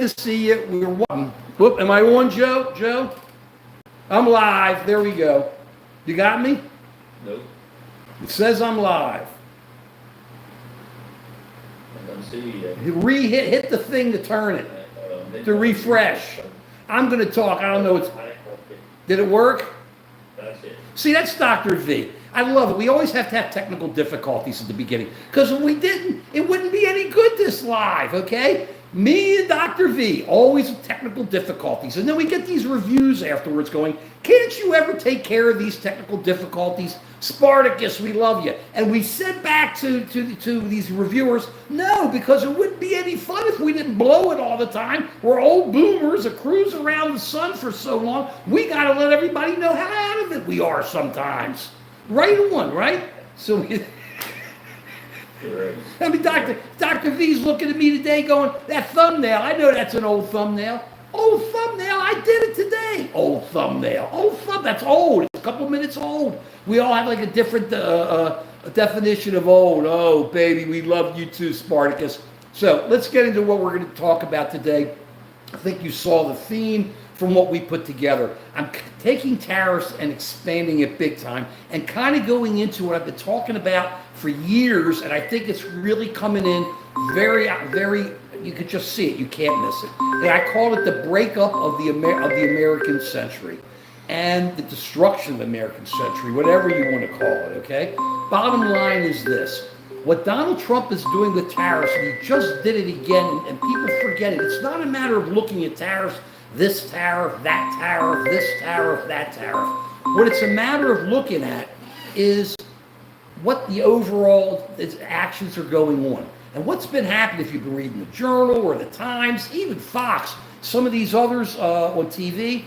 to see you. Whoop, am I on, Joe? Joe? I'm live. There we go. You got me? Nope. It says I'm live. I don't see you yet. Hit the thing to turn it, to refresh. I'm going to talk. I don't know. Did it work? That's it. See, that's Dr. V. I love it. We always have to have technical difficulties at the beginning, because when we didn't, it wouldn't be any good this live, okay? Me and Dr. V, always with technical difficulties. And then we get these reviews afterwards going, can't you ever take care of these technical difficulties? Spartacus, we love you. And we said back to these reviewers, no, because it wouldn't be any fun if we didn't blow it all the time. We're old boomers that cruise around the sun for so long. We got to let everybody know how out of it we are sometimes. Right on, right? So I mean, Dr. V's looking at me today going, that thumbnail, I know that's an old thumbnail. Old thumbnail, I did it today. Old thumbnail. That's old. It's a couple minutes old. We all have like a different definition of old. Oh, baby, we love you too, Spartacus. So let's get into what we're going to talk about today. I think you saw the theme from what we put together. I'm taking tariffs and expanding it big time and kind of going into what I've been talking about for years, and I think it's really coming in very, you could just see it. You can't miss it. And I call it the breakup of the American century and the destruction of the American century, whatever you want to call it, okay? Bottom line is this. What Donald Trump is doing with tariffs, and he just did it again, and people forget it. It's not a matter of looking at tariffs, this tariff, that tariff, this tariff, that tariff. What it's a matter of looking at is what the overall actions are going on. And what's been happening, if you've been reading the Journal or the Times, even Fox, some of these others on TV,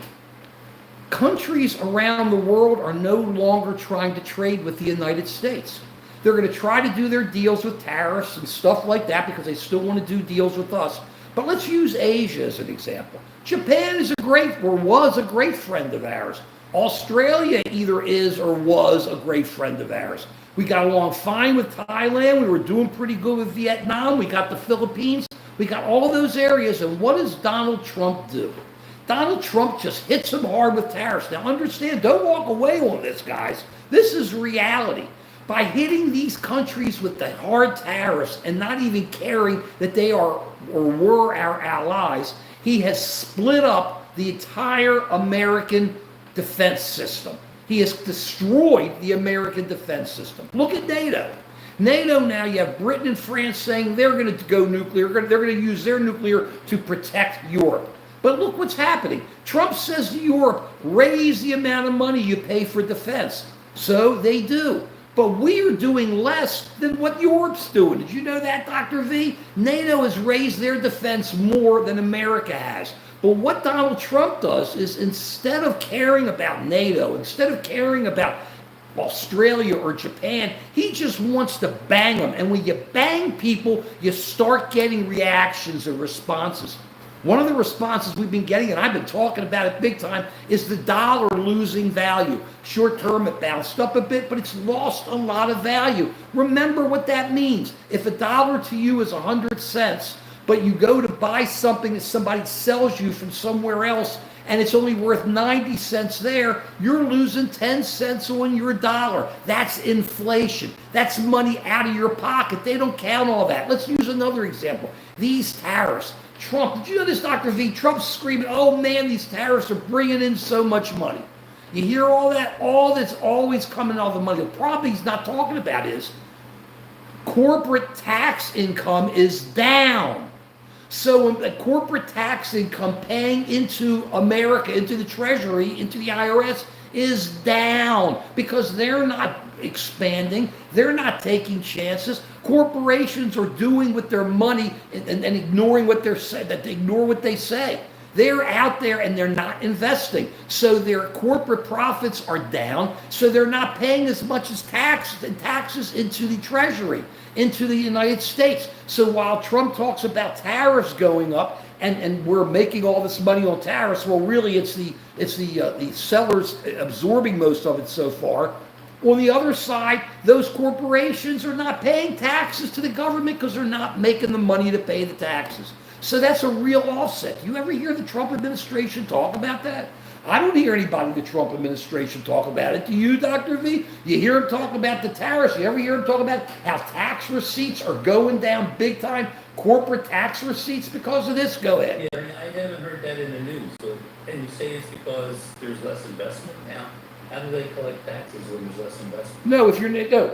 countries around the world are no longer trying to trade with the United States. They're going to try to do their deals with tariffs and stuff like that because they still want to do deals with us. But let's use Asia as an example. Japan is was a great friend of ours. Australia either is or was a great friend of ours. We got along fine with Thailand. We were doing pretty good with Vietnam. We got the Philippines. We got all those areas. And what does Donald Trump do? Donald Trump just hits them hard with tariffs. Now understand, don't walk away on this, guys. This is reality. By hitting these countries with the hard tariffs and not even caring that they are or were our allies, he has split up the entire American defense system. He has destroyed the American defense system. Look at NATO. NATO now, you have Britain and France saying they're going to go nuclear. They're going to use their nuclear to protect Europe. But look what's happening. Trump says to Europe, raise the amount of money you pay for defense. So they do. But we are doing less than what Europe's doing. Did you know that, Dr. V? NATO has raised their defense more than America has. But what Donald Trump does is, instead of caring about NATO, instead of caring about Australia or Japan, he just wants to bang them. And when you bang people, you start getting reactions and responses. One of the responses we've been getting, and I've been talking about it big time, is the dollar losing value. Short term, it bounced up a bit, but it's lost a lot of value. Remember what that means. If a dollar to you is 100 cents, but you go to buy something that somebody sells you from somewhere else, and it's only worth 90 cents there, you're losing 10 cents on your dollar. That's inflation. That's money out of your pocket. They don't count all that. Let's use another example. These tariffs. Trump, did you know this, Dr. V? Trump's screaming, oh man, these tariffs are bringing in so much money. You hear all that? All that's always coming out of the money. The problem he's not talking about is corporate tax income is down. So when the corporate tax income paying into America, into the Treasury, into the IRS is down because they're not expanding. They're not taking chances. Corporations are doing with their money and ignoring what they're saying, that they ignore what they say. They're out there and they're not investing. So their corporate profits are down. So they're not paying as much as taxes into the Treasury, into the United States. So while Trump talks about tariffs going up and we're making all this money on tariffs, well, really it's the sellers absorbing most of it so far. On the other side, those corporations are not paying taxes to the government because they're not making the money to pay the taxes. So that's a real offset. You ever hear the Trump administration talk about that? I don't hear anybody in the Trump administration talk about it. Do you, Dr. V? You hear him talk about the tariffs. You ever hear him talk about how tax receipts are going down big time? Corporate tax receipts because of this? Go ahead. Yeah, I haven't heard that in the news. So, and you say it's because there's less investment now? How do they collect taxes when there's less investment? No,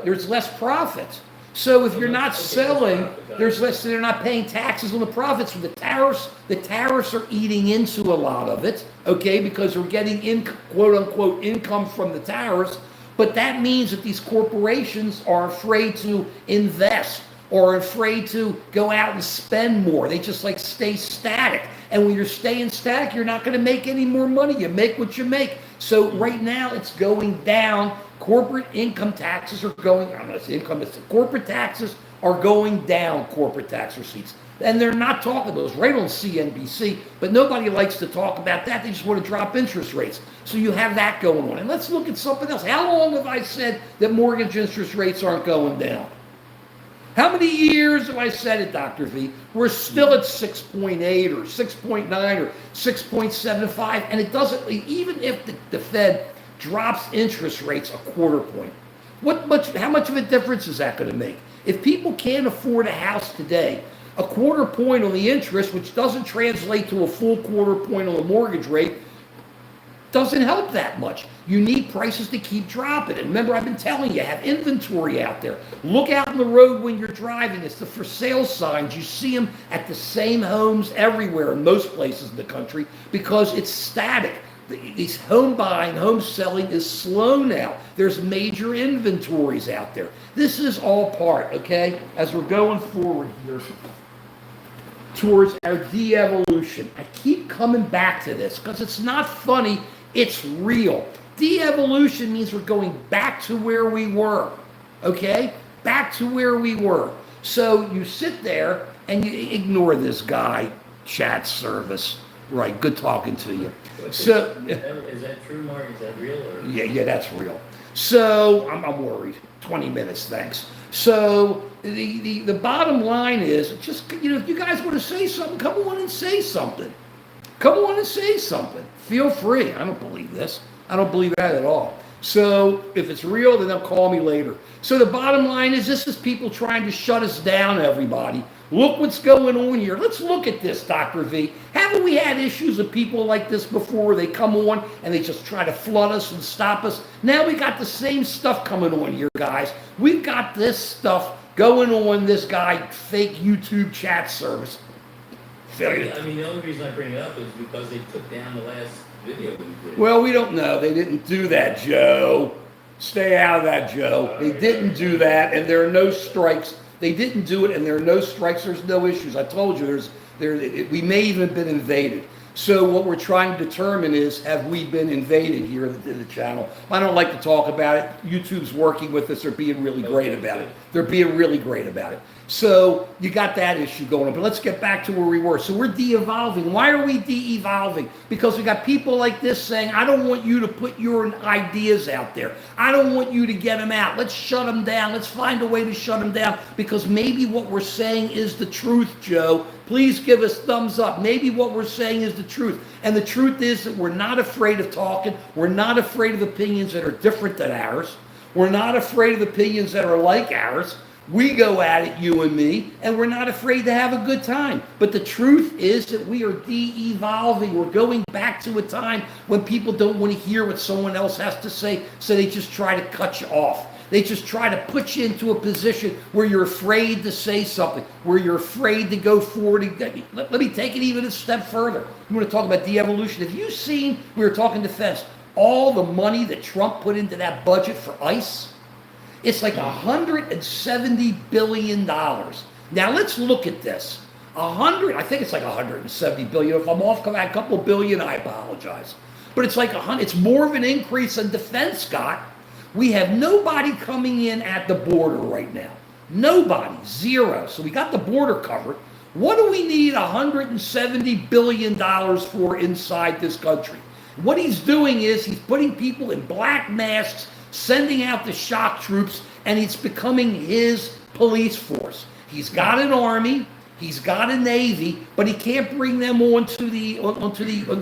there's less profits. So if you're not selling, there's less. They're not paying taxes on the profits from the tariffs. The tariffs are eating into a lot of it, okay, because we're getting quote unquote income from the tariffs. But that means that these corporations are afraid to invest or afraid to go out and spend more. They just like stay static. And when you're staying static, you're not going to make any more money. You make what you make. So right now it's going down. Corporate income taxes are going, I'm not saying income, it's corporate taxes are going down, corporate tax receipts. And they're not talking those right on CNBC, but nobody likes to talk about that. They just want to drop interest rates. So you have that going on. And let's look at something else. How long have I said that mortgage interest rates aren't going down? How many years have I said it, Dr. V? We're still at 6.8 or 6.9 or 6.75, and it doesn't, even if the Fed drops interest rates a quarter point, how much of a difference is that going to make? If people can't afford a house today, a quarter point on the interest, which doesn't translate to a full quarter point on the mortgage rate, doesn't help that much. You need prices to keep dropping. And remember, I've been telling you, have inventory out there. Look out on the road when you're driving. It's the for sale signs. You see them at the same homes everywhere in most places in the country because it's static. These home buying, home selling is slow now. There's major inventories out there. This is all part, okay, as we're going forward here towards our de-evolution. I keep coming back to this because it's not funny, it's real. De-evolution means we're going back to where we were, okay? Back to where we were. So you sit there and you ignore this guy, chat service. Right, good talking to you. So, is that true, Mark? Is that real? Or? Yeah, that's real. So I'm worried. 20 minutes, thanks. So the bottom line is just, if you guys want to say something, come on and say something. Come on and say something. Feel free. I don't believe this. I don't believe that at all. So if it's real, then they'll call me later. So the bottom line is this is people trying to shut us down, everybody. Look what's going on here. Let's look at this, Dr. V. Haven't we had issues of people like this before? They come on and they just try to flood us and stop us. Now we got the same stuff coming on here, guys. We've got this stuff going on, this guy, fake YouTube chat service. I mean, the only reason I bring it up is because they took down the last video we did. Well, we don't know. They didn't do that, Joe. Stay out of that, Joe. They didn't do that, and there are no strikes. They didn't do it, and there are no strikes. There's no issues. I told you, we may even have been invaded. So what we're trying to determine is, have we been invaded here in the channel? I don't like to talk about it. YouTube's working with us. They're being really great about it. They're being really great about it. So you got that issue going on. But let's get back to where we were. So we're de-evolving. Why are we de-evolving? Because we got people like this saying, I don't want you to put your ideas out there. I don't want you to get them out. Let's shut them down. Let's find a way to shut them down. Because maybe what we're saying is the truth, Joe. Please give us thumbs up. Maybe what we're saying is the truth. And the truth is that we're not afraid of talking. We're not afraid of opinions that are different than ours. We're not afraid of opinions that are like ours. We go at it, you and me, and we're not afraid to have a good time. But the truth is that we are de-evolving. We're going back to a time when people don't want to hear what someone else has to say, so they just try to cut you off. They just try to put you into a position where you're afraid to say something, where you're afraid to go forward. Let me take it even a step further. You want to talk about de-evolution. Have you seen, we were talking defense, all the money that Trump put into that budget for ICE? It's like $170 billion. Now let's look at this. I think it's like $170 billion. If I'm off a couple billion, I apologize. But it's like it's more of an increase than defense got. We have nobody coming in at the border right now. Nobody, zero. So we got the border covered. What do we need $170 billion for inside this country? What he's doing is he's putting people in black masks, sending out the shock troops, and it's becoming his police force. He's got an army. He's got a Navy, but he can't bring them onto the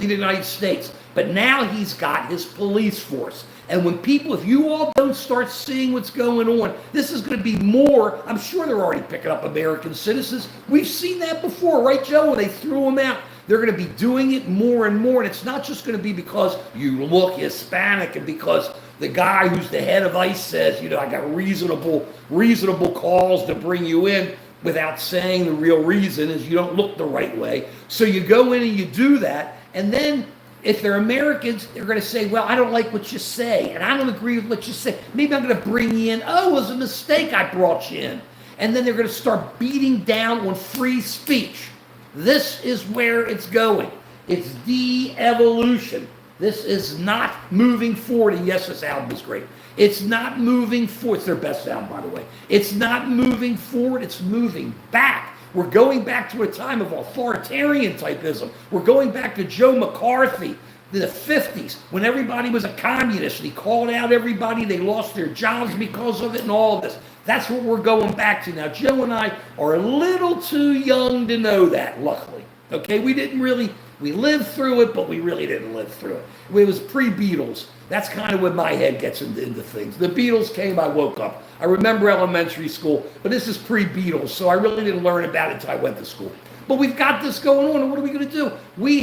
United States. But now he's got his police force. And when people, if you all don't start seeing what's going on, this is going to be more. I'm sure they're already picking up American citizens. We've seen that before, right, Joe? When they threw them out. They're going to be doing it more and more. And it's not just going to be because you look Hispanic and because the guy who's the head of ICE says, you know, I got reasonable cause to bring you in, without saying the real reason is you don't look the right way. So you go in and you do that. And then if they're Americans, they're going to say, well, I don't like what you say, and I don't agree with what you say. Maybe I'm going to bring you in. Oh, it was a mistake I brought you in. And then they're going to start beating down on free speech. This is where it's going. It's de-evolution. This is not moving forward. And yes, this album is great. It's not moving forward. It's their best album, by the way. It's not moving forward. It's moving back. We're going back to a time of authoritarian typism. We're going back to Joe McCarthy, the 50s, when everybody was a communist. And he called out everybody. They lost their jobs because of it and all of this. That's what we're going back to. Now, Joe and I are a little too young to know that, luckily. Okay, we lived through it, but we really didn't live through it. It was pre-Beatles. That's kind of when my head gets into things. The Beatles came, I woke up. I remember elementary school, but this is pre-Beatles, so I really didn't learn about it until I went to school. But we've got this going on, and what are we going to do?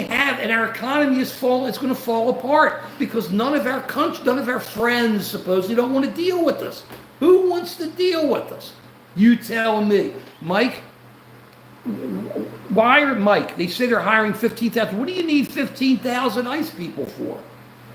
And our economy it's going to fall apart because none of our friends supposedly don't want to deal with us. Who wants to deal with us? You tell me. Mike? Mike, they say they're hiring 15,000. What do you need 15,000 ICE people for?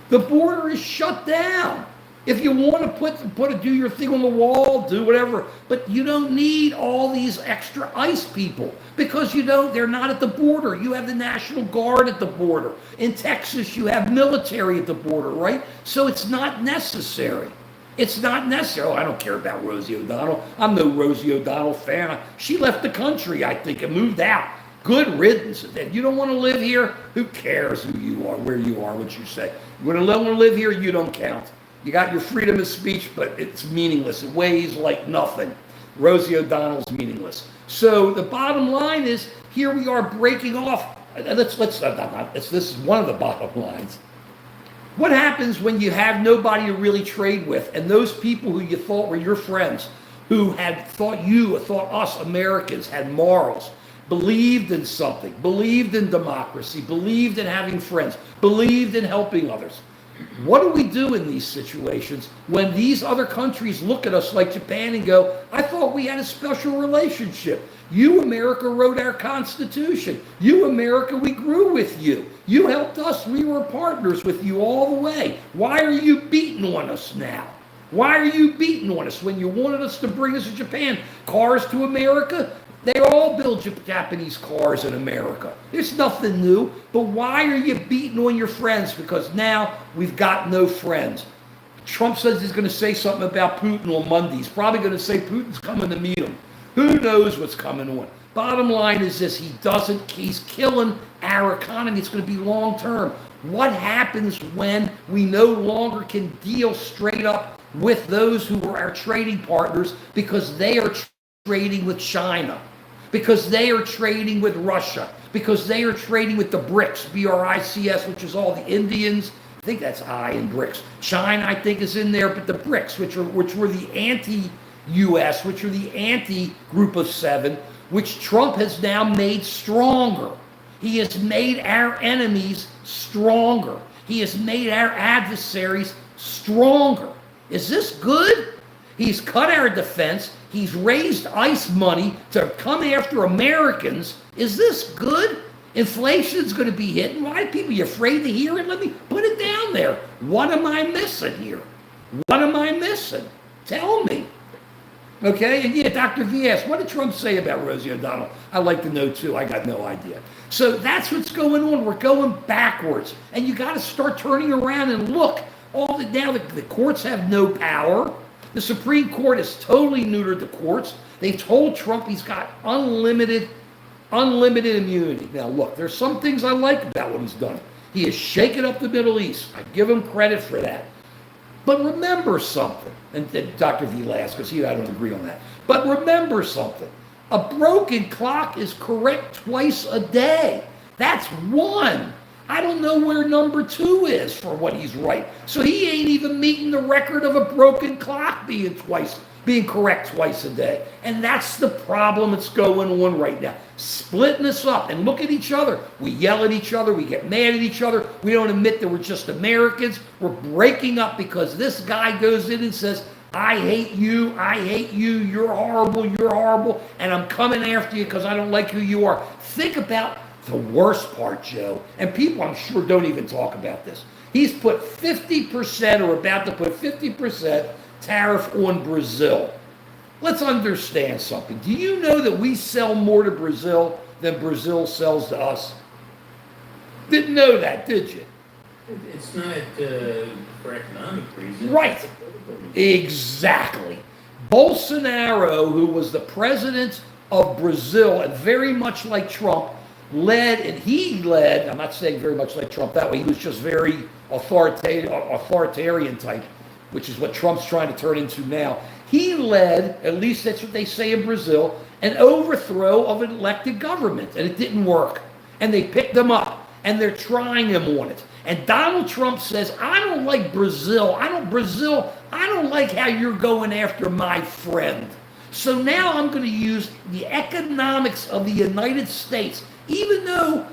The border is shut down. If you want to do your thing on the wall, do whatever, but you don't need all these extra ICE people because they're not at the border. You have the National Guard at the border. In Texas, you have military at the border, right? So it's not necessary. It's not necessary. Oh, I don't care about Rosie O'Donnell. I'm no Rosie O'Donnell fan. She left the country, I think, and moved out. Good riddance. If you don't want to live here, who cares who you are, where you are, what you say. You want to live here, you don't count. You got your freedom of speech, but it's meaningless. It weighs like nothing. Rosie O'Donnell's meaningless. So the bottom line is, here we are breaking off. This is one of the bottom lines. What happens when you have nobody to really trade with, and those people who you thought were your friends, who had thought us Americans had morals, believed in something, believed in democracy, believed in having friends, believed in helping others? What do we do in these situations when these other countries look at us like Japan and go, I thought we had a special relationship. You, America, wrote our Constitution. You, America, we grew with you. You helped us. We were partners with you all the way. Why are you beating on us now? Why are you beating on us when you wanted us to bring us to Japan? Cars to America? They all build Japanese cars in America. There's nothing new. But why are you beating on your friends? Because now we've got no friends. Trump says he's going to say something about Putin on Monday. He's probably going to say Putin's coming to meet him. Who knows what's coming on? Bottom line is this, he's killing our economy. It's going to be long term. What happens when we no longer can deal straight up with those who were our trading partners because they are trading with China, because they are trading with Russia, because they are trading with the BRICS, B-R-I-C-S, which is all the Indians. I think that's I in BRICS. China, I think, is in there, but the BRICS, which were the anti-US, which are the anti-group of seven, which Trump has now made stronger. He has made our enemies stronger. He has made our adversaries stronger. Is this good? He's cut our defense. He's raised ICE money to come after Americans. Is this good? Inflation's going to be hitting. Why are people afraid to hear it? Let me put it down there. What am I missing here? What am I missing? Tell me. Okay, and yeah, Dr. V asked, what did Trump say about Rosie O'Donnell? I'd like to know too. I got no idea. So that's what's going on. We're going backwards. And you got to start turning around and look. Now the courts have no power. The Supreme Court has totally neutered the courts. They've told Trump he's got unlimited immunity. Now look, there's some things I like about what he's done. He has shaken up the Middle East. I give him credit for that. But remember something, and Dr. V laughs because I don't agree on that. But remember something. A broken clock is correct twice a day. That's one. I don't know where number two is for what he's right. So he ain't even meeting the record of a broken clock being correct twice a day. And that's the problem that's going on right now. Splitting us up and look at each other. We yell at each other. We get mad at each other. We don't admit that we're just Americans. We're breaking up because this guy goes in and says, I hate you, you're horrible, and I'm coming after you because I don't like who you are. Think about the worst part, Joe, and people I'm sure don't even talk about this. He's put 50% or about to put 50% tariff on Brazil. Let's understand something. Do you know that we sell more to Brazil than Brazil sells to us? Didn't know that, did you? It's not for economic reasons. Right. Exactly. Bolsonaro, who was the president of Brazil, and very much like Trump, I'm not saying very much like Trump that way, he was just very authoritarian type, which is what Trump's trying to turn into now. He led, at least that's what they say in Brazil, an overthrow of an elected government, and it didn't work. And they picked him up, and they're trying him on it. And Donald Trump says, I don't like Brazil. I don't like how you're going after my friend. So now I'm going to use the economics of the United States, even though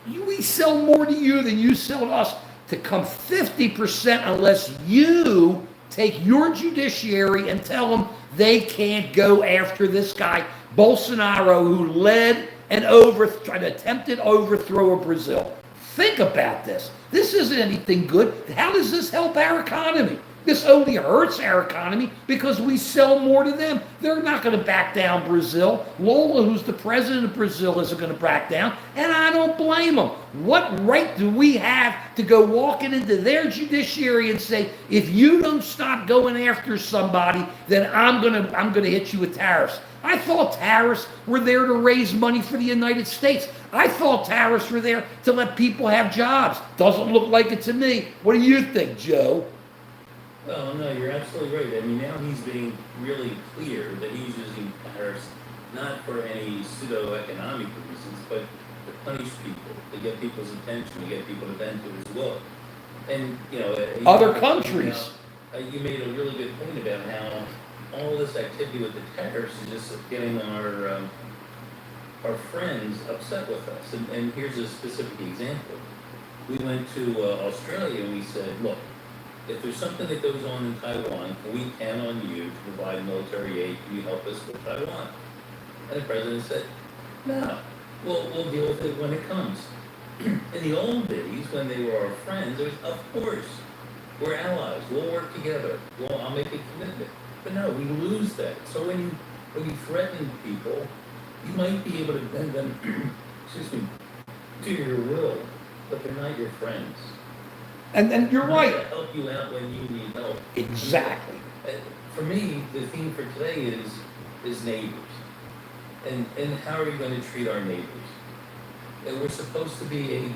we sell more to you than you sell to us, to come 50% unless you take your judiciary and tell them they can't go after this guy, Bolsonaro, who led an attempted overthrow of Brazil. Think about this. This isn't anything good. How does this help our economy? This only hurts our economy because we sell more to them. They're not going to back down Brazil. Lula, who's the president of Brazil, isn't going to back down, and I don't blame them. What right do we have to go walking into their judiciary and say, if you don't stop going after somebody, then I'm going to hit you with tariffs? I thought tariffs were there to raise money for the United States. I thought tariffs were there to let people have jobs. Doesn't look like it to me. What do you think, Joe? Well, no, you're absolutely right. I mean, now he's being really clear that he's using tariffs not for any pseudo-economic reasons, but to punish people, to get people's attention, to get people to bend to his will. And, other countries. You made a really good point about how all this activity with the tariffs is just getting our friends upset with us. And here's a specific example. We went to Australia and we said, look, if there's something that goes on in Taiwan, can we count on you to provide military aid? Can you help us with Taiwan? And the president said, no, we'll deal with it when it comes. In the old days, when they were our friends, it was, of course, we're allies. We'll work together. I'll make a commitment. But no, we lose that. So when you threaten people, you might be able to bend them, to your will, but they're not your friends. And you're right. To help you out when you need help. Exactly. For me, the theme for today is neighbors. And how are you going to treat our neighbors? And we're supposed to be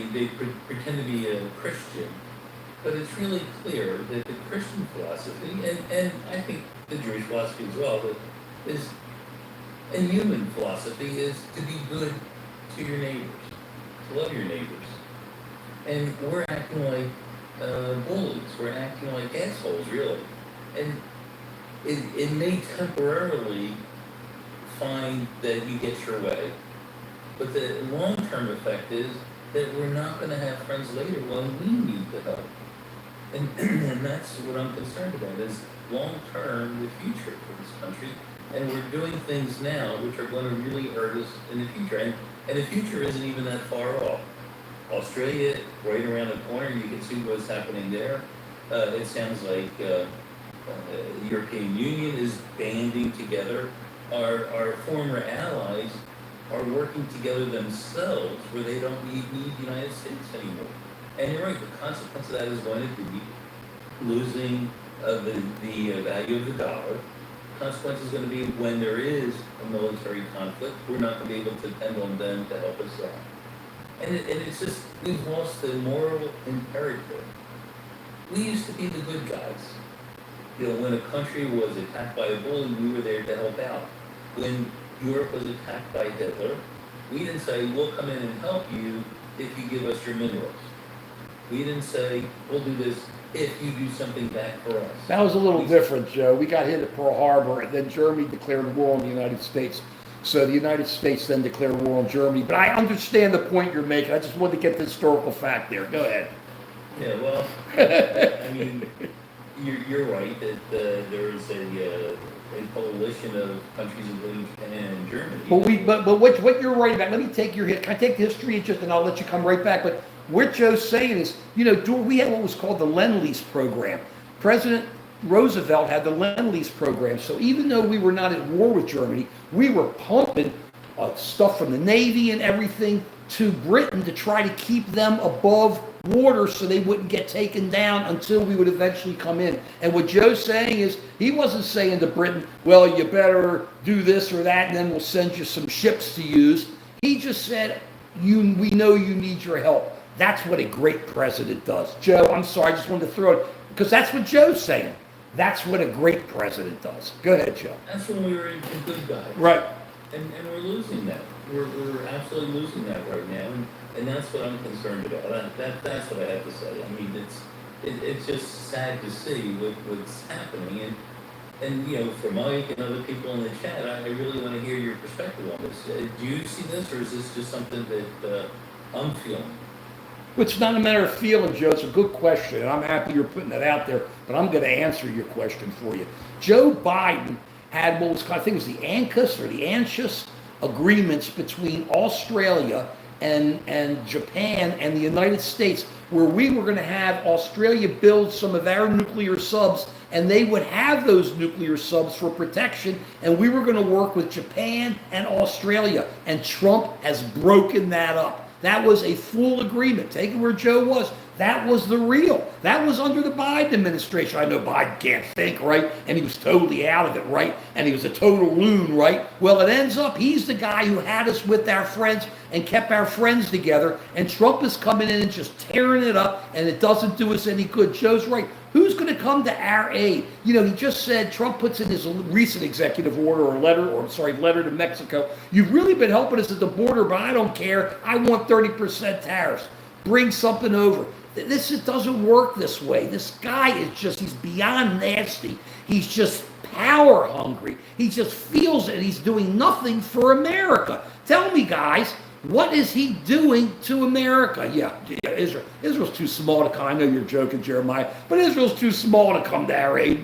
they pretend to be a Christian, but it's really clear that the Christian philosophy, and I think the Jewish philosophy as well, and human philosophy is to be good to your neighbors. Love your neighbors. And we're acting like bullies. We're acting like assholes, really. And it may temporarily find that you get your way. But the long-term effect is that we're not going to have friends later when we need the help. And that's what I'm concerned about, is long-term, the future for this country. And we're doing things now which are going to really hurt us in the future. And the future isn't even that far off. Australia, right around the corner, you can see what's happening there. It sounds like the European Union is banding together. Our former allies are working together themselves where they don't need the United States anymore. And you're right, the consequence of that is going to be losing the value of the dollar. Consequence is going to be when there is a military conflict, we're not going to be able to depend on them to help us out. And it's just, we've lost the moral imperative. We used to be the good guys. when a country was attacked by a bully, we were there to help out. When Europe was attacked by Hitler, we didn't say, we'll come in and help you if you give us your minerals. We didn't say, we'll do this if you do something back for us. That was a little different, Joe. We got hit at Pearl Harbor, and then Germany declared war on the United States. So the United States then declared war on Germany. But I understand the point you're making. I just wanted to get the historical fact there. Go ahead. Yeah, well, I mean, you're right that there is a coalition of countries, including Japan and Germany. But what you're right about, let me take your hit. Can I take the history and I'll let you come right back. But what Joe's saying is, we had what was called the Lend-Lease program. President Roosevelt had the Lend-Lease program. So even though we were not at war with Germany, we were pumping stuff from the Navy and everything to Britain to try to keep them above water so they wouldn't get taken down until we would eventually come in. And what Joe's saying is, he wasn't saying to Britain, well, you better do this or that and then we'll send you some ships to use. He just said, we know you need your help. That's what a great president does. Joe, I'm sorry, I just wanted to throw it, because that's what Joe's saying. That's what a great president does. Go ahead, Joe. That's when we were in good guys. Right. And we're losing that. We're absolutely losing that right now. And that's what I'm concerned about. That's what I have to say. I mean, it's just sad to see what's happening. And for Mike and other people in the chat, I really want to hear your perspective on this. Do you see this, or is this just something that I'm feeling? It's not a matter of feeling, Joe. It's a good question, and I'm happy you're putting it out there, but I'm going to answer your question for you. Joe Biden had what was called, I think it was the ANCUS or the ANCHUS agreements between Australia and Japan and the United States, where we were going to have Australia build some of our nuclear subs, and they would have those nuclear subs for protection, and we were going to work with Japan and Australia, and Trump has broken that up. That was a full agreement. Take it where Joe was. That was the real. That was under the Biden administration. I know Biden can't think, right? And he was totally out of it, right? And he was a total loon, right? Well, it ends up he's the guy who had us with our friends and kept our friends together. And Trump is coming in and just tearing it up, and it doesn't do us any good. Joe's right. Who's going to come to our aid? He just said, Trump puts in his recent executive order or letter to Mexico. You've really been helping us at the border, but I don't care. I want 30% tariffs. Bring something over. This just doesn't work this way. This guy is he's beyond nasty. He's just power hungry. He just feels it. He's doing nothing for America. Tell me, guys, what is he doing to America? Yeah, Israel. Israel's too small to come. I know you're joking, Jeremiah, but Israel's too small to come to our aid.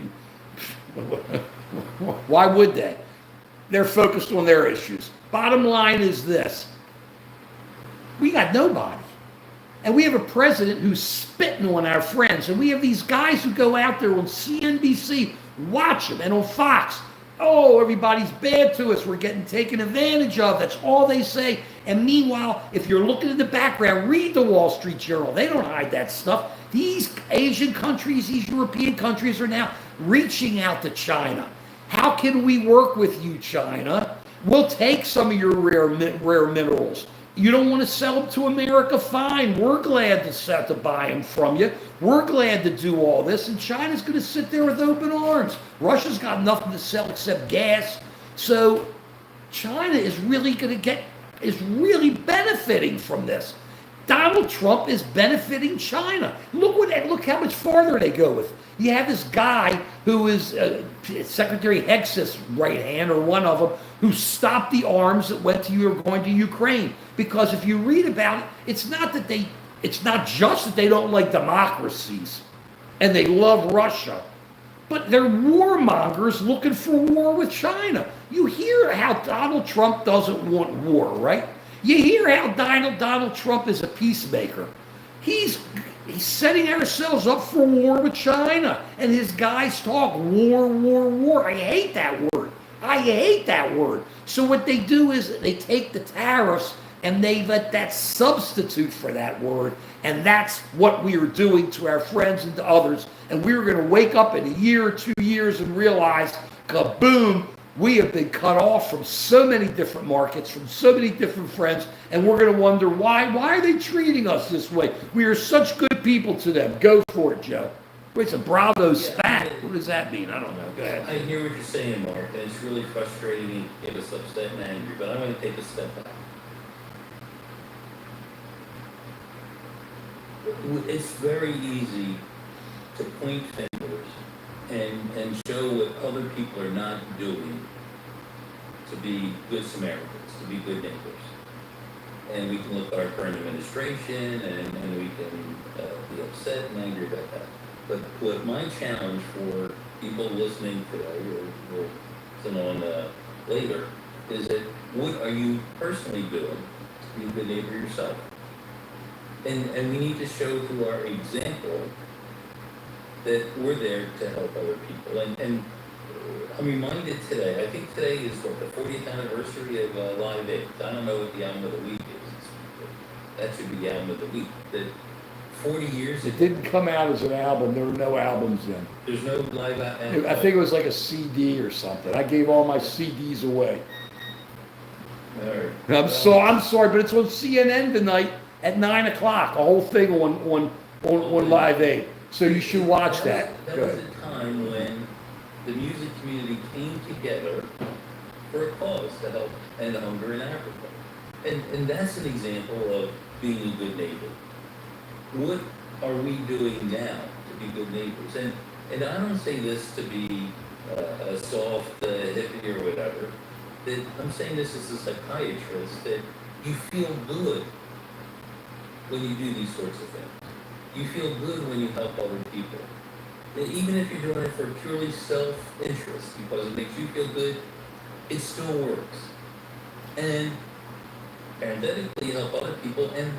Why would they? They're focused on their issues. Bottom line is this. We got nobody. And we have a president who's spitting on our friends. And we have these guys who go out there on CNBC, watch them, and on Fox. Oh, everybody's bad to us. We're getting taken advantage of. That's all they say. And meanwhile, if you're looking in the background, read the Wall Street Journal. They don't hide that stuff. These Asian countries, these European countries are now reaching out to China. How can we work with you, China? We'll take some of your rare minerals. You don't want to sell them to America? Fine. We're glad to buy them from you. We're glad to do all this. And China's going to sit there with open arms. Russia's got nothing to sell except gas. So China is really benefiting from this. Donald Trump is benefiting China. Look how much farther they go with. You have this guy who is Secretary Hex's right hand, or one of them, who stopped the arms that went going to Ukraine. Because if you read about it, it's not just that they don't like democracies and they love Russia, but they're warmongers looking for war with China. You hear how Donald Trump doesn't want war, right? You hear how Donald Trump is a peacemaker. He's setting ourselves up for war with China. And his guys talk war, war, war. I hate that word. I hate that word. So what they do is they take the tariffs and they let that substitute for that word. And that's what we are doing to our friends and to others. And we're going to wake up in a year or 2 years and realize, kaboom, we have been cut off from so many different markets, from so many different friends, and we're going to wonder why. Why are they treating us this way? We are such good people to them. Go for it, Joe. Wait, it's a Bravo spat. What does that mean? I don't know. Go ahead. I hear what you're saying, Mark, and it's really frustrating and get us upset and angry, but I'm going to take a step back. It's very easy to point fingers and show what other people are not doing to be good Samaritans, to be good neighbors. And we can look at our current administration and we can be upset and angry about that. But what my challenge for people listening today or someone later is that what are you personally doing to be a good neighbor yourself? And we need to show through our example that we're there to help other people. And I'm reminded today, I think today is what, the 40th anniversary of Live Aid. I don't know what the album of the week is. That should be the album of the week. That 40 years ago. It didn't come out as an album. There were no albums then. There's no live album. I think it was like a CD or something. I gave all my CDs away. All right. I'm sorry, but it's on CNN tonight at 9 o'clock. A whole thing on Live Aid. So you should watch that. That was a time when the music community came together for a cause to help end hunger in Africa. And that's an example of being a good neighbor. What are we doing now to be good neighbors? And I don't say this to be a soft hippie or whatever. That I'm saying this as a psychiatrist, that you feel good when you do these sorts of things. You feel good when you help other people. Even if you're doing it for purely self-interest, because it makes you feel good, it still works. And parenthetically, you help other people, and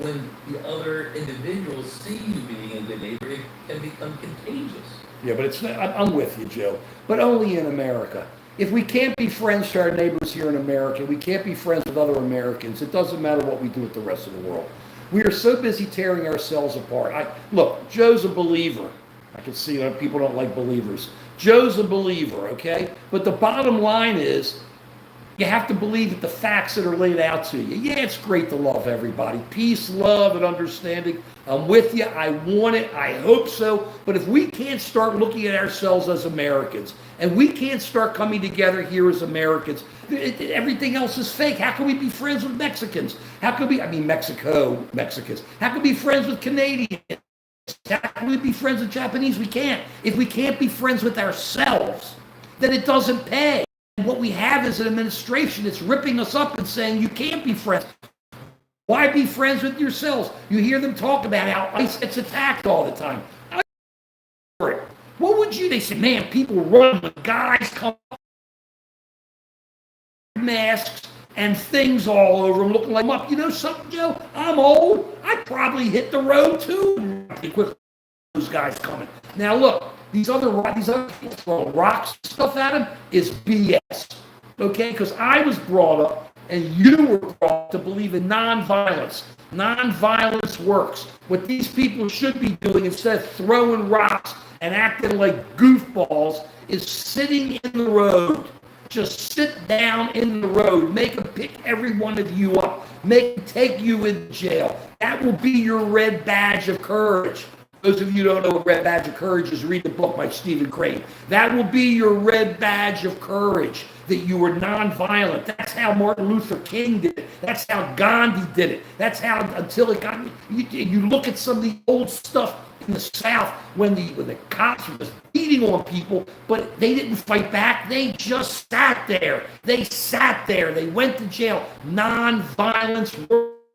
when the other individuals see you being a good neighbor, it can become contagious. Yeah, but it's not, I'm with you, Joe, but only in America. If we can't be friends to our neighbors here in America, we can't be friends with other Americans, it doesn't matter what we do with the rest of the world. We are so busy tearing ourselves apart. Look, Joe's a believer. I can see that people don't like believers. Joe's a believer, okay? But the bottom line is, you have to believe that the facts that are laid out to you. Yeah, it's great to love everybody. Peace, love, and understanding. I'm with you. I want it. I hope so. But if we can't start looking at ourselves as Americans, and we can't start coming together here as Americans, everything else is fake. How can we be friends with Mexicans? Mexicans. How can we be friends with Canadians? How can we be friends with Japanese? We can't. If we can't be friends with ourselves, then it doesn't pay. What we have is an administration that's ripping us up and saying you can't be friends. Why be friends with yourselves? You hear them talk about how ICE gets attacked all the time. What would you? They say, man, people run with guys come masks and things all over them, looking like them up. You know something, Joe? I'm old. I'd probably hit the road too. Those guys coming. Now look. These other people throwing rocks and stuff at him is BS, okay? Because I was brought up, and you were brought up to believe in nonviolence. Nonviolence works. What these people should be doing instead of throwing rocks and acting like goofballs is sitting in the road. Just sit down in the road. Make them pick every one of you up. Make them take you in jail. That will be your red badge of courage. Those of you who don't know what Red Badge of Courage is, read the book by Stephen Crane. That will be your red badge of courage, that you were nonviolent. That's how Martin Luther King did it. That's how Gandhi did it. That's how, until it got, you look at some of the old stuff in the South when the cops were just beating on people, but they didn't fight back. They just sat there. They went to jail. Nonviolence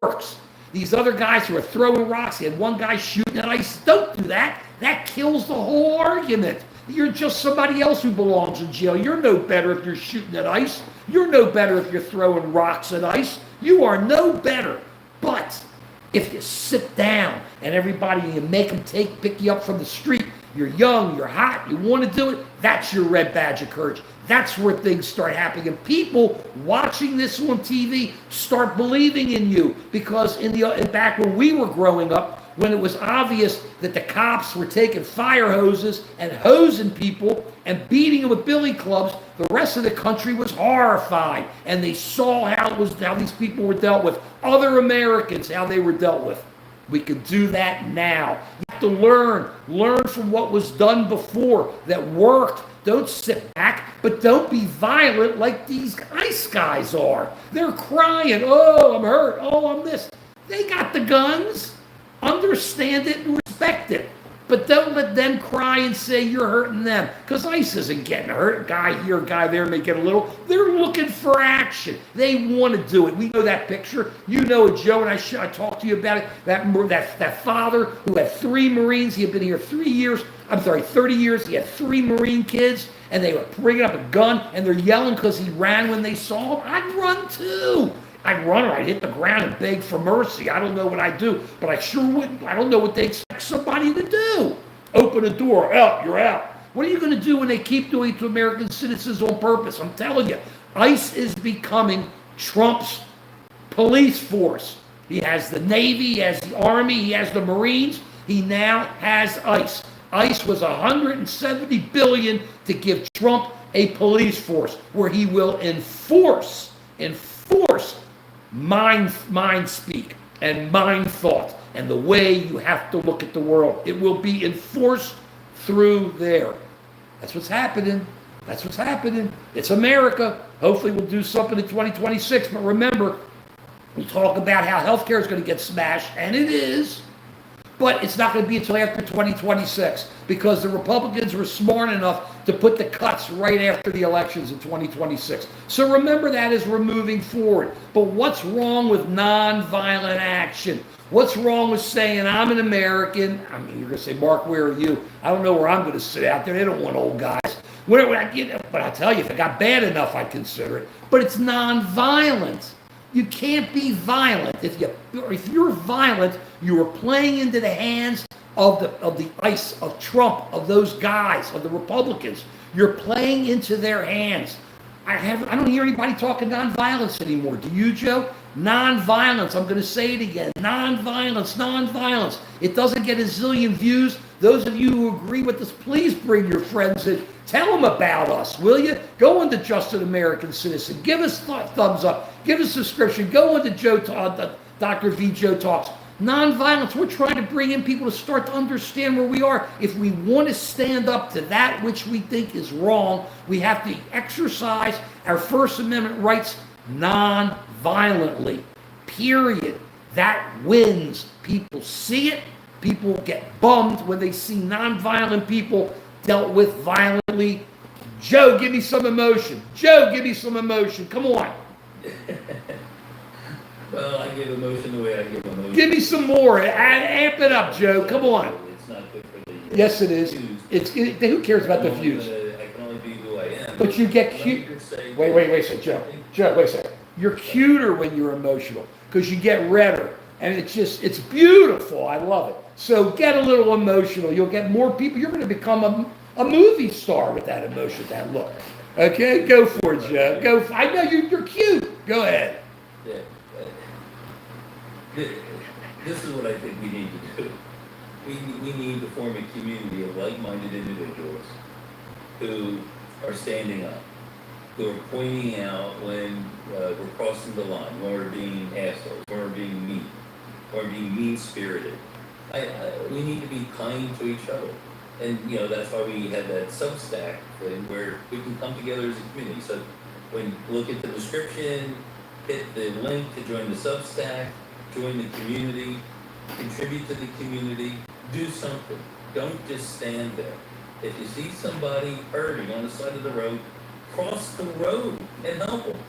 works. These other guys who are throwing rocks, he had one guy shooting at ICE. Don't do that. That kills the whole argument. You're just somebody else who belongs in jail. You're no better if you're shooting at ICE. You're no better if you're throwing rocks at ICE. You are no better. But if you sit down and everybody, you make them pick you up from the street, you're young, you're hot, you want to do it, that's your red badge of courage. That's where things start happening. And people watching this on TV start believing in you, because back when we were growing up, when it was obvious that the cops were taking fire hoses and hosing people and beating them with billy clubs, the rest of the country was horrified. And they saw how these people were dealt with. Other Americans, how they were dealt with. We can do that now. You to learn from what was done before that worked. Don't sit back, but don't be violent like these ICE guys are. They're crying, oh, I'm hurt, oh, I'm this. They got the guns. Understand it and respect it. But don't let them cry and say you're hurting them. Because ICE isn't getting hurt. A guy here, a guy there may get a little. They're looking for action. They want to do it. We know that picture. You know it, Joe, and I talked to you about it. That father who had 3 Marines. He had been here 30 years. He had 3 Marine kids, and they were bringing up a gun, and they're yelling because he ran when they saw him. I'd run too. I'd run or I'd hit the ground and beg for mercy. I don't know what I'd do, but I sure wouldn't. I don't know what they expect somebody to do. Open a door, out, you're out. What are you going to do when they keep doing it to American citizens on purpose? I'm telling you, ICE is becoming Trump's police force. He has the Navy, he has the Army, he has the Marines. He now has ICE. ICE was $170 billion to give Trump a police force where he will enforce mind speak and mind thought and the way you have to look at the world. It will be enforced through there. That's what's happening. It's America. Hopefully we'll do something in 2026. But remember, we talk about how healthcare is going to get smashed, and it is. But it's not going to be until after 2026 because the Republicans were smart enough to put the cuts right after the elections in 2026. So remember that as we're moving forward. But what's wrong with nonviolent action? What's wrong with saying, I'm an American? I mean, you're going to say, Mark, where are you? I don't know where I'm going to sit out there. They don't want old guys. But I'll tell you, if it got bad enough, I'd consider it. But it's nonviolent. You can't be violent. If you're violent, you are playing into the hands of the ICE, of Trump, of those guys, of the Republicans. You're playing into their hands. I don't hear anybody talking nonviolence anymore. Do you, Joe? Nonviolence. I'm going to say it again. Nonviolence. It doesn't get a zillion views. Those of you who agree with this, please bring your friends in. Tell them about us, will you? Go into Just an American Citizen. Give us thumbs up. Give us a subscription. Go into Dr. V. Joe Talks. Nonviolence. We're trying to bring in people to start to understand where we are. If we want to stand up to that which we think is wrong, we have to exercise our First Amendment rights non-violently. Period. That wins. People see it. People get bummed when they see non-violent people dealt with violently. Joe, give me some emotion. Come on. Well, I give emotion the way I give emotion. Give me some more. Amp it up, Joe. Come on. It's not good for the yes, it is. views. Who cares about the views? I can only be who I am. But you get cute. Wait a second, Joe, wait a second. You're cuter when you're emotional because you get redder. And it's beautiful. I love it. So get a little emotional. You'll get more people. You're going to become a movie star with that emotion, that look. Okay? Go for it, Joe. I know you're cute. Go ahead. Yeah. This is what I think we need to do. We need to form a community of like-minded individuals who are standing up, who are pointing out when we're crossing the line, when we're being assholes, when we're being mean, or being mean-spirited. We need to be kind to each other. And, that's why we have that Substack thing where we can come together as a community. So when you look at the description, hit the link to join the Substack, join the community, contribute to the community, do something. Don't just stand there. If you see somebody hurting on the side of the road, cross the road and help them.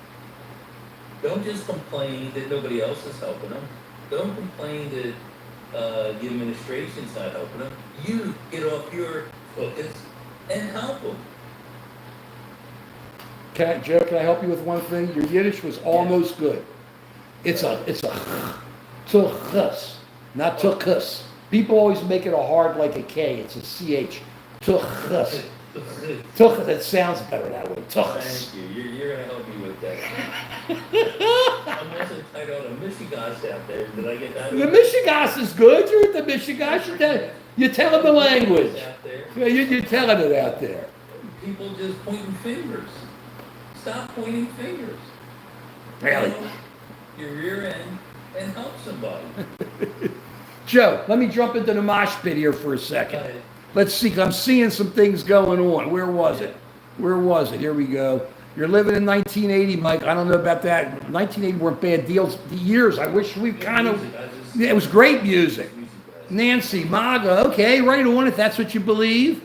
Don't just complain that nobody else is helping them. Don't complain that the administration's not helping them. You get off your focus and help them. Joe, can I help you with one thing? Your Yiddish was almost good. It's a tuchus, not tuchus. People always make it a hard like a K. It's a CH. Tuchus. Tuchus, that sounds better that way. Tuchus. Thank you. You're going to help me with that. I'm also titled a Michigas out there. Did I get that? The Michigas is good. You're at the Michigas. You're telling the language. You're telling it out there. People just pointing fingers. Stop pointing fingers. Really? Your rear end and help somebody. Joe, let me jump into the mosh pit here for a Go second. ahead. Let's see, 'cause I'm seeing some things going on. Where was it? Where was it? Here we go. You're living in 1980, Mike. I don't know about that. 1980 weren't bad years. I wish we kind of, yeah, it was great music. Nancy, MAGA, okay, right on if that's what you believe.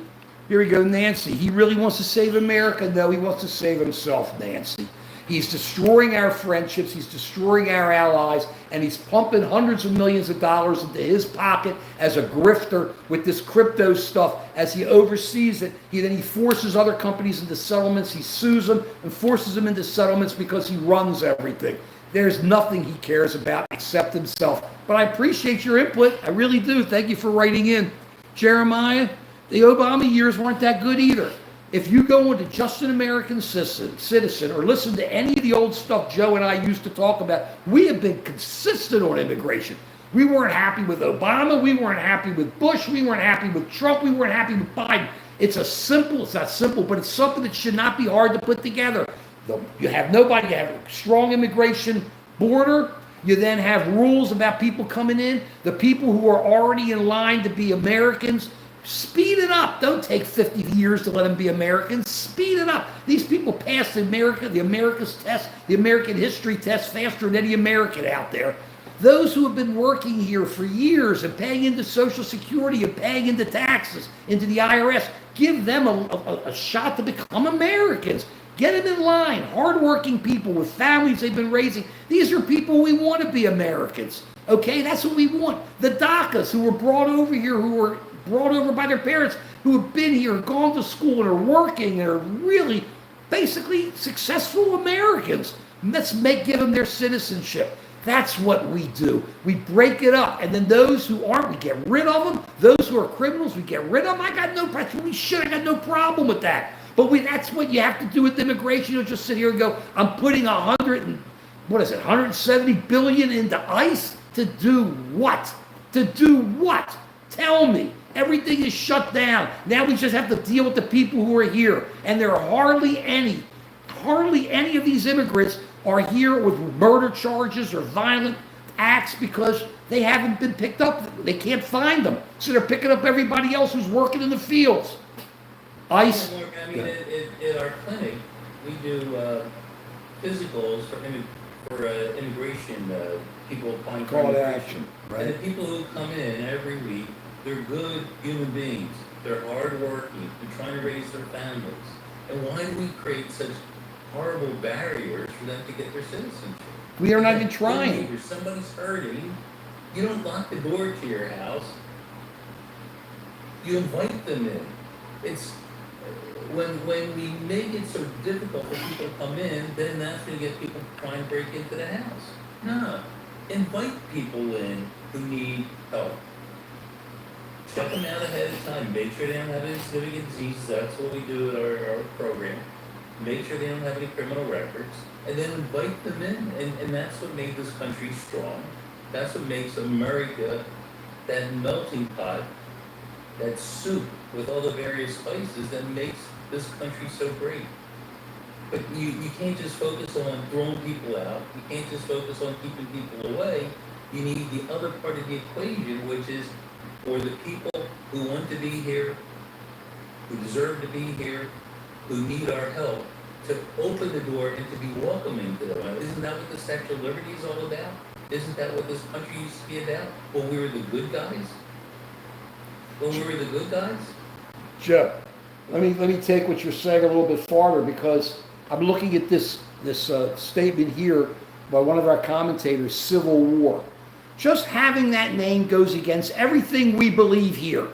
Here we go, Nancy. He really wants to save America. No, he wants to save himself, Nancy. He's destroying our friendships, he's destroying our allies, and he's pumping hundreds of millions of dollars into his pocket as a grifter with this crypto stuff. As he oversees it, then he forces other companies into settlements. He sues them and forces them into settlements because he runs everything. There's nothing he cares about except himself. But I appreciate your input. I really do. Thank you for writing in. Jeremiah, the Obama years weren't that good either. If you go into Just an American Citizen or listen to any of the old stuff Joe and I used to talk about, we have been consistent on immigration. We weren't happy with Obama. We weren't happy with Bush. We weren't happy with Trump. We weren't happy with Biden. It's not simple, but it's something that should not be hard to put together. You have nobody, you have a strong immigration border. You then have rules about people coming in. The people who are already in line to be Americans, speed it up. Don't take 50 years to let them be Americans. Speed it up. These people pass the America's test, the American history test faster than any American out there. Those who have been working here for years and paying into Social Security and paying into taxes, into the IRS, give them a shot to become Americans. Get them in line. Hardworking people with families they've been raising. These are people we want to be Americans. Okay, that's what we want. The DACAs who were brought over here, who were brought over by their parents, who have been here, gone to school, and are working, and are really basically successful Americans. Let's give them their citizenship. That's what we do. We break it up. And then those who aren't, we get rid of them. Those who are criminals, we get rid of them. I got no problem with that. But that's what you have to do with immigration. You'll just sit here and go, I'm putting 170 billion into ICE to do what? To do what? Tell me. Everything is shut down. Now we just have to deal with the people who are here. And there are hardly any of these immigrants are here with murder charges or violent acts because they haven't been picked up. They can't find them. So they're picking up everybody else who's working in the fields. ICE. I mean, at our clinic, we do physicals for immigration people applying for Call to immigration. action, right? And the people who come in every week, they're good human beings. They're hardworking. They're trying to raise their families. And why do we create such horrible barriers for them to get their citizenship? We are not even trying. If somebody's hurting, you don't lock the door to your house. You invite them in. It's when we make it so difficult for people to come in, then that's when you get people to try and break into the house. No, invite people in who need help. Check them out ahead of time. Make sure they don't have any significant diseases. That's what we do at our program. Make sure they don't have any criminal records. And then invite them in. And that's what made this country strong. That's what makes America that melting pot, that soup with all the various spices that makes this country so great. But you can't just focus on throwing people out. You can't just focus on keeping people away. You need the other part of the equation, which is for the people who want to be here, who deserve to be here, who need our help, to open the door and to be welcoming to them. Isn't that what the Statue of Liberty is all about? Isn't that what this country used to be about? When we were the good guys? When we were the good guys? Joe, let me take what you're saying a little bit farther, because I'm looking at this statement here by one of our commentators, Civil War. Just having that name goes against everything we believe here.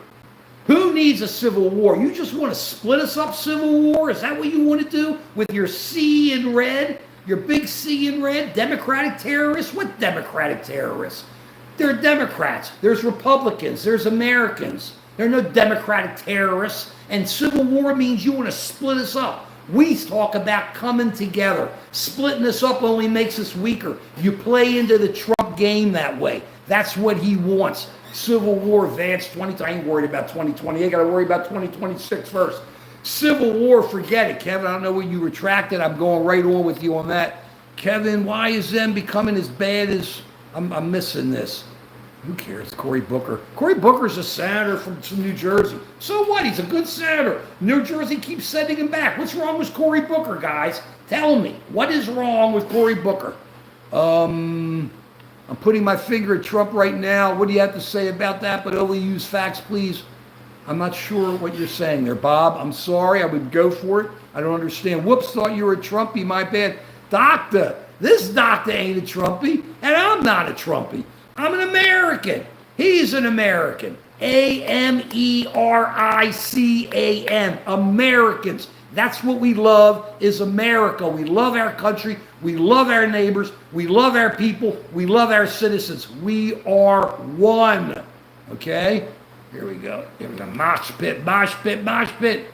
Who needs a civil war? You just want to split us up, Civil War? Is that what you want to do with your C in red? Your big C in red? Democratic terrorists? What Democratic terrorists? There are Democrats. There's Republicans. There's Americans. There are no Democratic terrorists. And Civil War means you want to split us up. We talk about coming together. Splitting us up only makes us weaker. You play into the Trump game that way. That's what he wants. Civil War, advance 20. I ain't worried about 2020. I got to worry about 2026 first. Civil War, forget it, Kevin. I don't know what you retracted. I'm going right on with you on that. Kevin, why is them becoming as bad as... I'm missing this. Who cares? Cory Booker. Cory Booker's a senator from New Jersey. So what? He's a good senator. New Jersey keeps sending him back. What's wrong with Cory Booker, guys? Tell me. What is wrong with Cory Booker? I'm putting my finger at Trump right now. What do you have to say about that? But only use facts, please. I'm not sure what you're saying there, Bob. I'm sorry. I would go for it. I don't understand. Whoops, thought you were a Trumpy. My bad. Doctor. This doctor ain't a Trumpy, and I'm not a Trumpy. I'm an American. He's an American. American. Americans. That's what we love, is America. We love our country. We love our neighbors. We love our people. We love our citizens. We are one. Okay? Here we go. Here we go. Mosh pit, mosh pit, mosh pit.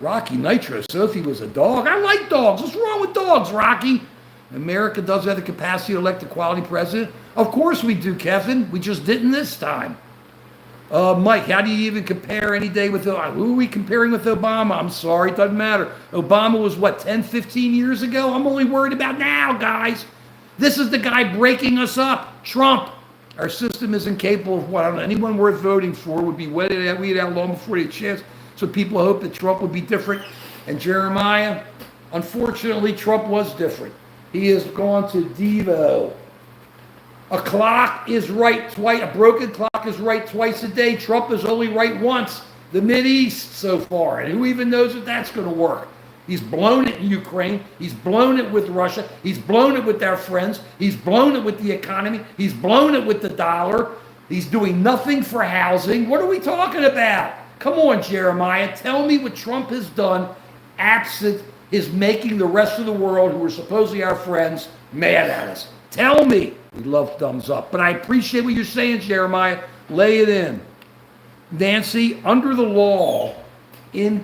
Rocky Nitro. Sophie was a dog. I like dogs. What's wrong with dogs, Rocky? America does have the capacity to elect a quality president. Of course we do, Kevin. We just didn't this time. Mike, how do you even compare any day with, who are we comparing with Obama? I'm sorry, it doesn't matter. Obama was what, 10, 15 years ago? I'm only worried about now, guys. This is the guy breaking us up, Trump. Our system is incapable of what? I don't know, anyone worth voting for would be weeded out long before they had a chance. So people hope that Trump would be different. And Jeremiah, unfortunately, Trump was different. He has gone to Devo. A clock is right twice. A broken clock is right twice a day. Trump is only right once. The Mideast so far. And who even knows if that's going to work? He's blown it in Ukraine. He's blown it with Russia. He's blown it with our friends. He's blown it with the economy. He's blown it with the dollar. He's doing nothing for housing. What are we talking about? Come on, Jeremiah. Tell me what Trump has done absent is making the rest of the world, who are supposedly our friends, mad at us. Tell me. We love thumbs up. But I appreciate what you're saying, Jeremiah. Lay it in. Nancy, under the law, I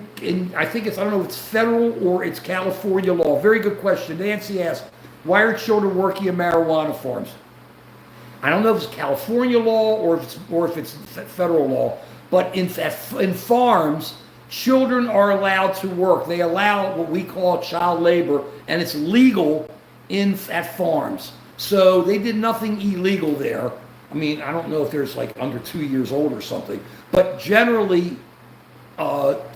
think it's, I don't know if it's federal or it's California law. Very good question. Nancy asked, why are children working in marijuana farms? I don't know if it's California law or if it's federal law, but in farms, children are allowed to work. They allow what we call child labor, and it's legal at farms. So they did nothing illegal there. I mean, I don't know if there's like under 2 years old or something, but generally,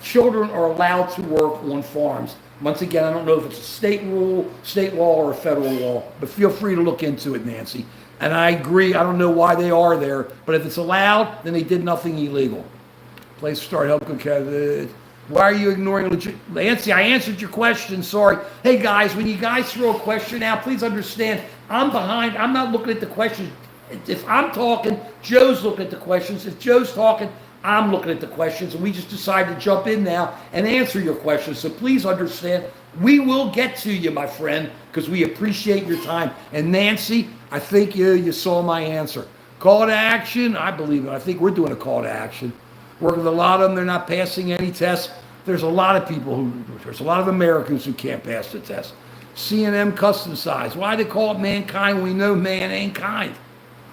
children are allowed to work on farms. Once again, I don't know if it's a state rule, state law, or a federal law, but feel free to look into it, Nancy. And I agree, I don't know why they are there, but if it's allowed, then they did nothing illegal. Place to start, help good. Why are you ignoring legit? Nancy, I answered your question, sorry. Hey guys, when you guys throw a question out, please understand, I'm behind, I'm not looking at the questions. If I'm talking, Joe's looking at the questions. If Joe's talking, I'm looking at the questions, and we just decided to jump in now and answer your questions. So please understand, we will get to you, my friend, because we appreciate your time. And Nancy, I think you saw my answer. Call to action, I believe it. I think we're doing a call to action. Working with a lot of them, they're not passing any tests. There's a lot of people there's a lot of Americans who can't pass the test. C&M custom size. Why they call it mankind when we know man ain't kind?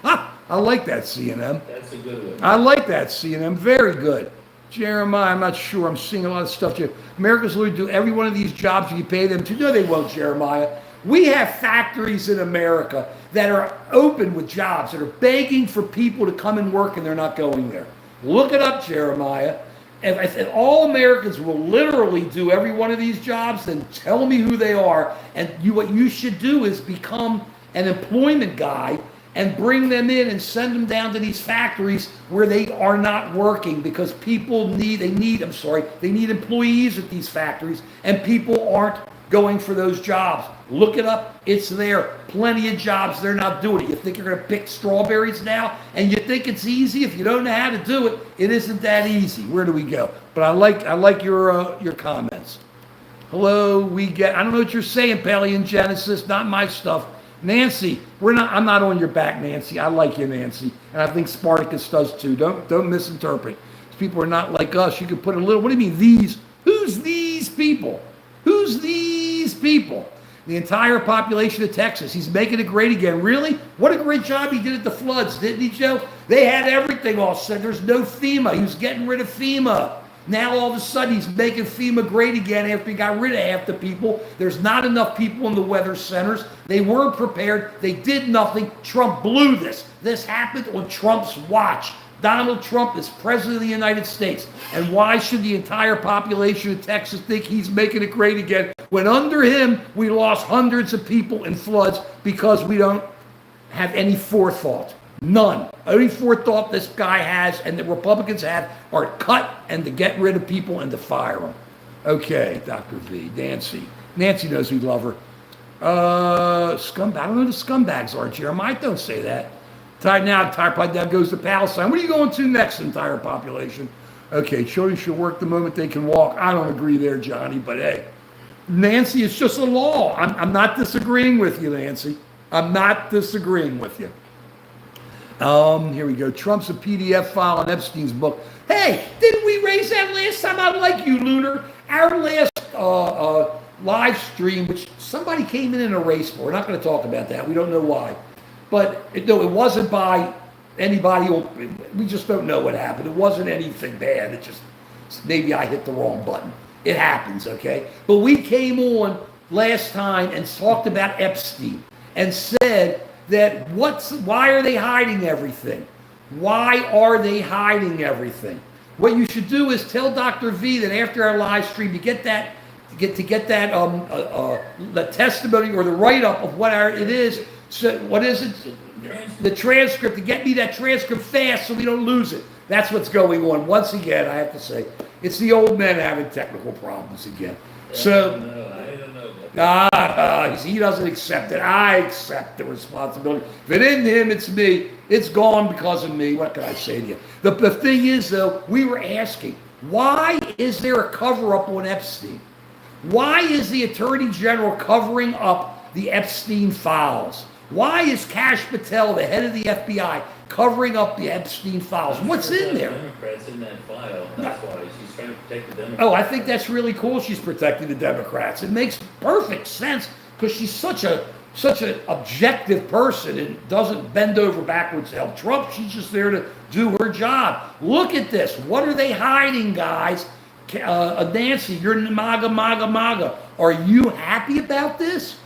Ha! I like that, C&M. That's a good one. I like that, C&M. Very good. Jeremiah, I'm not sure. I'm seeing a lot of stuff here. Americans will do every one of these jobs you pay them to. No, they won't, Jeremiah. We have factories in America that are open with jobs, that are begging for people to come and work, and they're not going there. Look it up, Jeremiah. If all Americans will literally do every one of these jobs, then tell me who they are. And what you should do is become an employment guy and bring them in and send them down to these factories where they are not working, because people need employees at these factories, and people aren't going for those jobs. Look it up. It's there. Plenty of jobs. They're not doing it. You think you're going to pick strawberries now, and you think it's easy? If you don't know how to do it, it isn't that easy. Where do we go? But I like your comments. Hello, I don't know what you're saying, Paleogenesis. Not my stuff. Nancy, I'm not on your back, Nancy. I like you, Nancy. And I think Spartacus does too. Don't misinterpret. These people are not like us. You could put a little, what do you mean these? Who's these people? Who's these people? The entire population of Texas. He's making it great again. Really? What a great job he did at the floods, didn't he, Joe? They had everything all set. There's no FEMA. He was getting rid of FEMA. Now all of a sudden he's making FEMA great again after he got rid of half the people. There's not enough people in the weather centers. They weren't prepared. They did nothing. Trump blew this. This happened on Trump's watch. Donald Trump is president of the United States. And why should the entire population of Texas think he's making it great again when under him we lost hundreds of people in floods because we don't have any forethought? None. Only forethought this guy has and the Republicans have are cut and to get rid of people and to fire them. Okay, Dr. V. Nancy. Nancy knows we love her. Scumbag. I don't know who the scumbags are, Jeremiah. Don't say that. Entire population goes to Palestine. What are you going to next, entire population? Okay, children should work the moment they can walk. I don't agree there, Johnny, but hey. Nancy, it's just a law. I'm not disagreeing with you, Nancy. I'm not disagreeing with you. Here we go. Trump's a PDF file on Epstein's book. Hey, didn't we raise that last time? I like you, Lunar. Our last live stream, which somebody came in a race for. We're not going to talk about that. We don't know why. But it wasn't by anybody. We just don't know what happened. It wasn't anything bad. It just, maybe I hit the wrong button. It happens, okay? But we came on last time and talked about Epstein and said that why are they hiding everything? Why are they hiding everything? What you should do is tell Dr. V that after our live stream, the testimony or the write-up of what it is. So what is it? The transcript, to get me that transcript fast so we don't lose it. That's what's going on. Once again, I have to say, it's the old men having technical problems again. So, I don't know about that. He doesn't accept it. I accept the responsibility. If it isn't him, it's me. It's gone because of me. What can I say to you? The thing is, though, we were asking, why is there a cover-up on Epstein? Why is the Attorney General covering up the Epstein files? Why is Kash Patel, the head of the FBI, covering up the Epstein files? What's in there? Democrats in that file. That's why she's trying to protect the Democrats. Oh, I think that's really cool. She's protecting the Democrats. It makes perfect sense because she's such an objective person and doesn't bend over backwards to help Trump. She's just there to do her job. Look at this. What are they hiding, guys? Nancy, you're MAGA. Are you happy about this?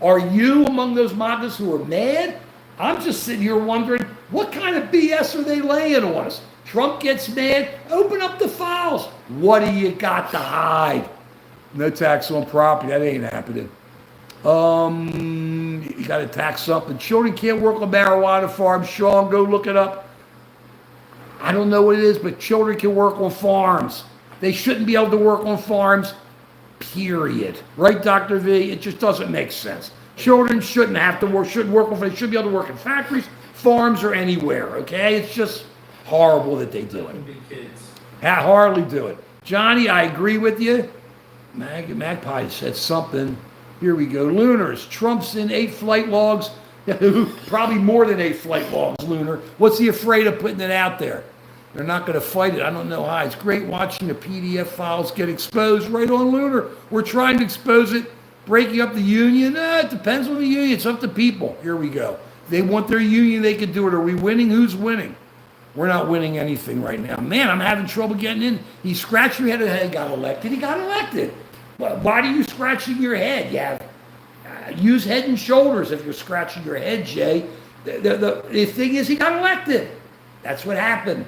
Are you among those MAGAs who are mad? I'm just sitting here wondering, what kind of BS are they laying on us? Trump gets mad, open up the files. What do you got to hide? No tax on property, that ain't happening. You got to tax something. Children can't work on marijuana farms. Sean, go look it up. I don't know what it is, but children can work on farms. They shouldn't be able to work on farms, period. Right, Dr. V? It just doesn't make sense. Children shouldn't have to work, they should be able to work in factories, farms, or anywhere, okay? It's just horrible that they do it. Hardly do it. Johnny, I agree with you. Magpie said something. Here we go. Lunars. Trump's in 8 flight logs. Probably more than 8 flight logs, Lunar. What's he afraid of putting it out there? They're not going to fight it. I don't know how. It's great watching the PDF files get exposed right on Lunar. We're trying to expose it, breaking up the union. It depends on the union. It's up to people. Here we go. If they want their union, they can do it. Are we winning? Who's winning? We're not winning anything right now. Man, I'm having trouble getting in. He scratched your head and he got elected. He got elected. Well, why are you scratching your head? Use Head and Shoulders if you're scratching your head, Jay. The thing is, he got elected. That's what happened.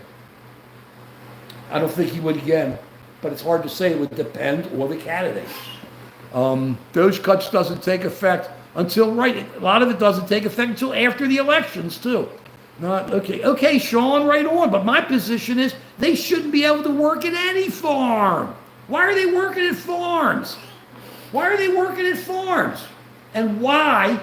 I don't think he would again, but it's hard to say. It would depend on the candidate. Those cuts doesn't take effect until, right, a lot of it doesn't take effect until after the elections, too. Not, okay, Sean, right on, but my position is they shouldn't be able to work at any farm. Why are they working at farms? Why are they working at farms? And why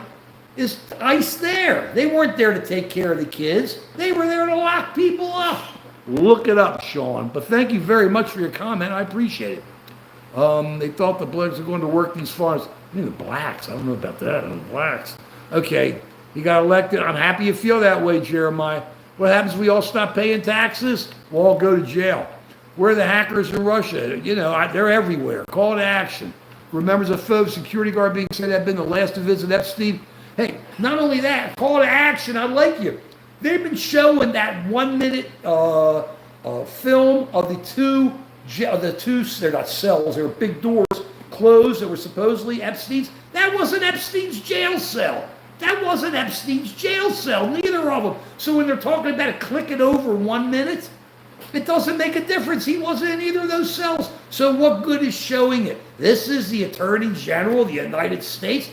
is ICE there? They weren't there to take care of the kids. They were there to lock people up. Look it up, Sean. But thank you very much for your comment. I appreciate it. They thought the blacks were going to work these farms. The blacks. I don't know about that. The blacks. Okay. He got elected. I'm happy you feel that way, Jeremiah. What happens if we all stop paying taxes? We'll all go to jail. Where are the hackers in Russia? They're everywhere. Call to action. Remembers a faux security guard being said to have been the last to visit Epstein. Hey, not only that, call to action. I like you. They've been showing that 1 minute film of the 2 they're not cells, they were big doors closed that were supposedly Epstein's. That wasn't Epstein's jail cell. That wasn't Epstein's jail cell, neither of them. So when they're talking about it clicking over 1 minute, it doesn't make a difference. He wasn't in either of those cells. So what good is showing it? This is the Attorney General of the United States.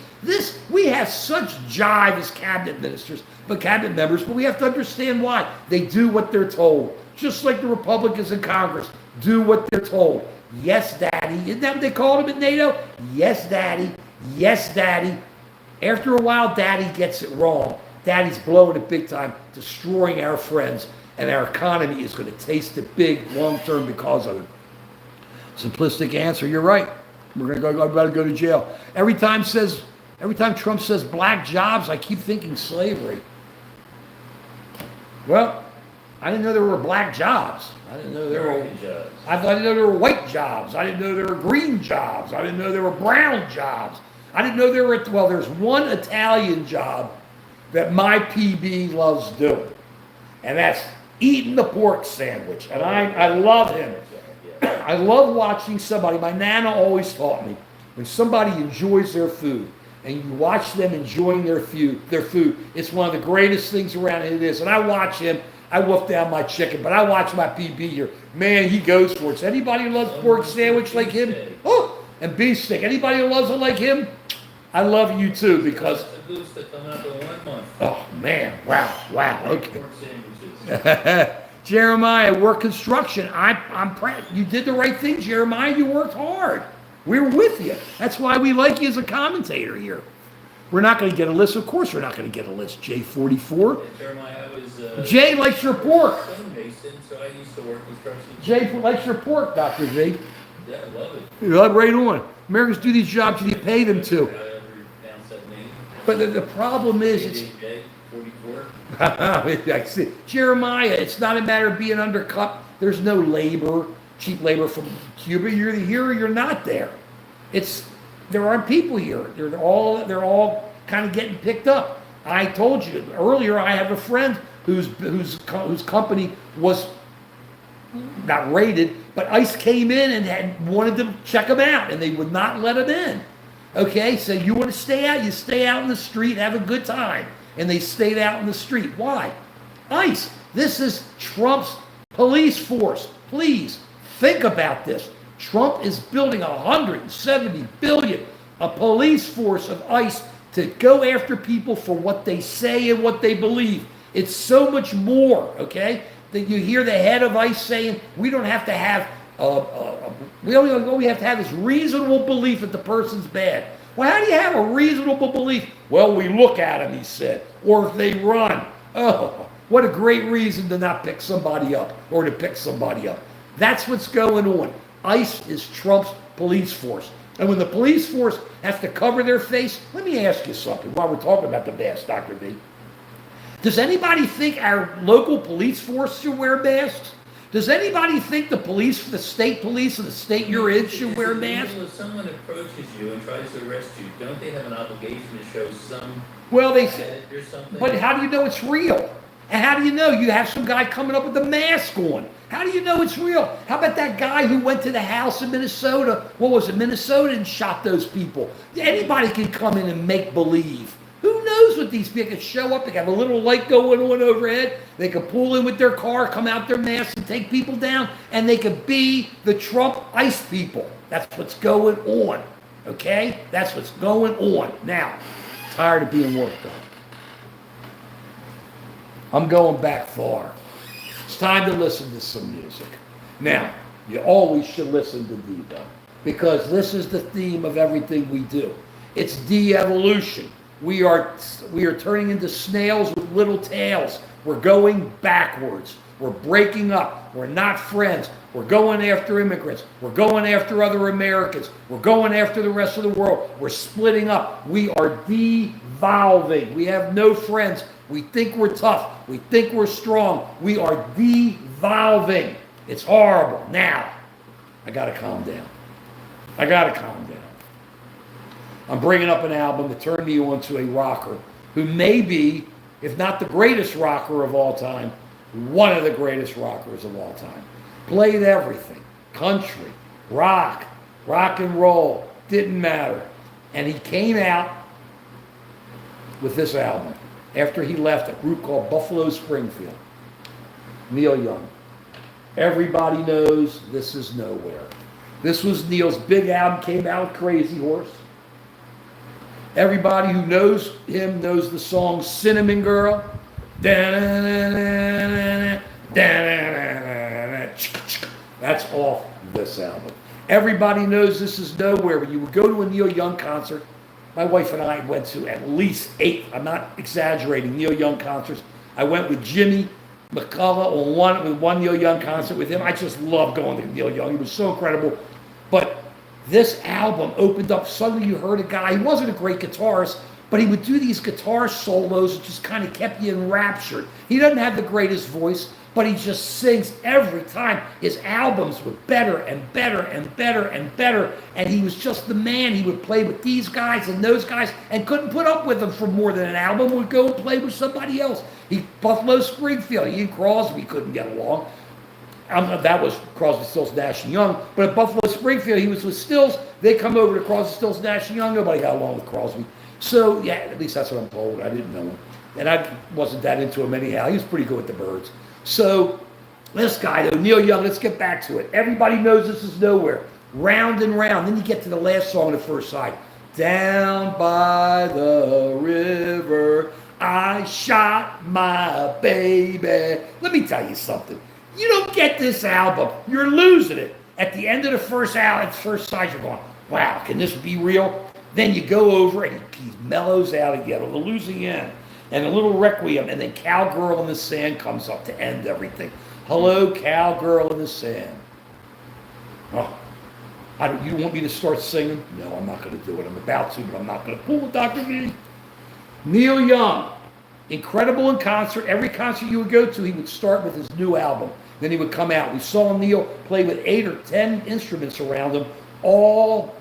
We have such jive as cabinet ministers, cabinet members, but we have to understand why. They do what they're told. Just like the Republicans in Congress do what they're told. Yes, Daddy. Isn't that what they called him at NATO? Yes, Daddy. Yes, Daddy. After a while, Daddy gets it wrong. Daddy's blowing it big time, destroying our friends, and our economy is going to taste it big long term because of it. Simplistic answer, you're right. We're going to go to jail. Every time Trump says black jobs, I keep thinking slavery. Well, I didn't know there were black jobs. I didn't know there were jobs. I didn't know there were white jobs. I didn't know there were green jobs. I didn't know there were brown jobs. I didn't know there were, well, there's one Italian job that my PB loves doing, and that's eating the pork sandwich. And I love him. I love watching somebody, my Nana always taught me, when somebody enjoys their food, and you watch them enjoying their food, it's one of the greatest things around. It is. And I watch him, I wolf down my chicken, but I watch my PB here. Man, he goes for it. So anybody who loves pork sandwich like him, and beef steak, anybody who loves it like him, I love you too, because... Oh, man. Wow. Okay. Jeremiah, work construction. I'm proud. You did the right thing, Jeremiah. You worked hard. We're with you. That's why we like you as a commentator here. We're not going to get a list. Of course we're not going to get a list. J44. Jeremiah, I was... Jay likes your pork. Mason, so I used to work construction. Jay likes your pork, Dr. V. Yeah, I love it. Right on. Americans do these jobs you pay them to. But the problem is, it's... I see. Jeremiah, it's not a matter of being undercut. There's no labor, cheap labor from Cuba. You're here or you're not there. There aren't people here. They're all kind of getting picked up. I told you earlier, I have a friend whose company was not raided, but ICE came in and wanted to check them out, and they would not let them in. Okay, so you want to stay out, you stay out in the street, have a good time. And they stayed out in the street. Why? ICE. This is Trump's police force. Please think about this. Trump is building $170 billion, a police force of ICE to go after people for what they say and what they believe. It's so much more, okay? That you hear the head of ICE saying, we don't have to have we only have to have this reasonable belief that the person's bad. Well, how do you have a reasonable belief? Well, we look at them, he said, or if they run. Oh, what a great reason to not pick somebody up or to pick somebody up. That's what's going on. ICE is Trump's police force. And when the police force has to cover their face, let me ask you something while we're talking about the mask, Dr. B. Does anybody think our local police force should wear masks? Does anybody think the state police of the state you're in should wear masks? If someone approaches you and tries to arrest you, don't they have an obligation to show some... Well, they say, but how do you know it's real? And how do you know? You have some guy coming up with a mask on. How do you know it's real? How about that guy who went to the house in Minnesota? What was it, Minnesota, and shot those people? Anybody can come in and make believe. Who knows what these people can show up? They have a little light going on overhead. They can pull in with their car, come out their mask and take people down. And they could be the Trump ICE people. That's what's going on. Okay? That's what's going on. Now, tired of being worked on. I'm going back far. It's time to listen to some music. Now, you always should listen to Devo, because this is the theme of everything we do. It's de-evolution. We are turning into snails with little tails. We're going backwards. We're breaking up. We're not friends. We're going after immigrants. We're going after other Americans. We're going after the rest of the world. We're splitting up. We are devolving. We have no friends. We think we're tough. We think we're strong. We are devolving. It's horrible. Now, I got to calm down. I'm bringing up an album that turned me on to a rocker who may be, if not the greatest rocker of all time, one of the greatest rockers of all time. Played everything. country, rock, rock and roll, didn't matter. And he came out with this album after he left a group called Buffalo Springfield. Neil Young. Everybody knows This Is Nowhere. This was Neil's big album, came out with Crazy Horse. Everybody who knows him knows the song Cinnamon Girl. That's off this album. Everybody knows This Is Nowhere. When you would go to a Neil Young concert, my wife and I went to at least 8, I'm not exaggerating, Neil Young concerts. I went with Jimmy McCullough on one Neil Young concert with him. I just love going to Neil Young. He was so incredible. But this album opened up, suddenly you heard a guy, he wasn't a great guitarist, but he would do these guitar solos that just kind of kept you enraptured. He doesn't have the greatest voice, but he just sings every time. His albums were better and better and better and better, and he was just the man. He would play with these guys and those guys and couldn't put up with them for more than an album, would go and play with somebody else. Buffalo Springfield, he and Crosby couldn't get along. That was Crosby, Stills, Nash & Young. But at Buffalo Springfield, he was with Stills. They come over to Crosby, Stills, Nash & Young. Nobody got along with Crosby. So, yeah, at least that's what I'm told. I didn't know him. And I wasn't that into him anyhow. He was pretty good with the Byrds. So, this guy, though, Neil Young, let's get back to it. Everybody knows This Is Nowhere. Round and round. Then you get to the last song on the first side. Down by the river, I shot my baby. Let me tell you something. You don't get this album, you're losing it. At the end of the first side, you're going, wow, can this be real? Then you go over and he mellows out again on the losing end. And a little requiem, and then Cowgirl in the Sand comes up to end everything. Hello, Cowgirl in the Sand. Oh, you want me to start singing? No, I'm not going to do it. I'm about to, but I'm not going to. Pull Dr. V. Neil Young, incredible in concert. Every concert you would go to, he would start with his new album. Then he would come out. We saw Neil play with 8 or 10 instruments around him, all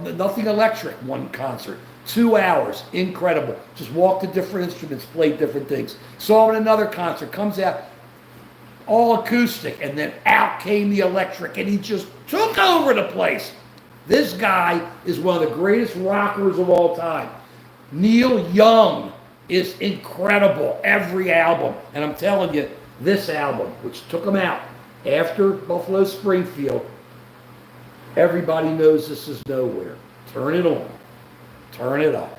nothing electric, one concert. 2 hours, incredible. Just walked to different instruments, played different things. Saw him in another concert, comes out, all acoustic, and then out came the electric, and he just took over the place. This guy is one of the greatest rockers of all time. Neil Young is incredible, every album. And I'm telling you, this album, which took him out after Buffalo Springfield, everybody knows This Is Nowhere. Turn it on. Turn it up.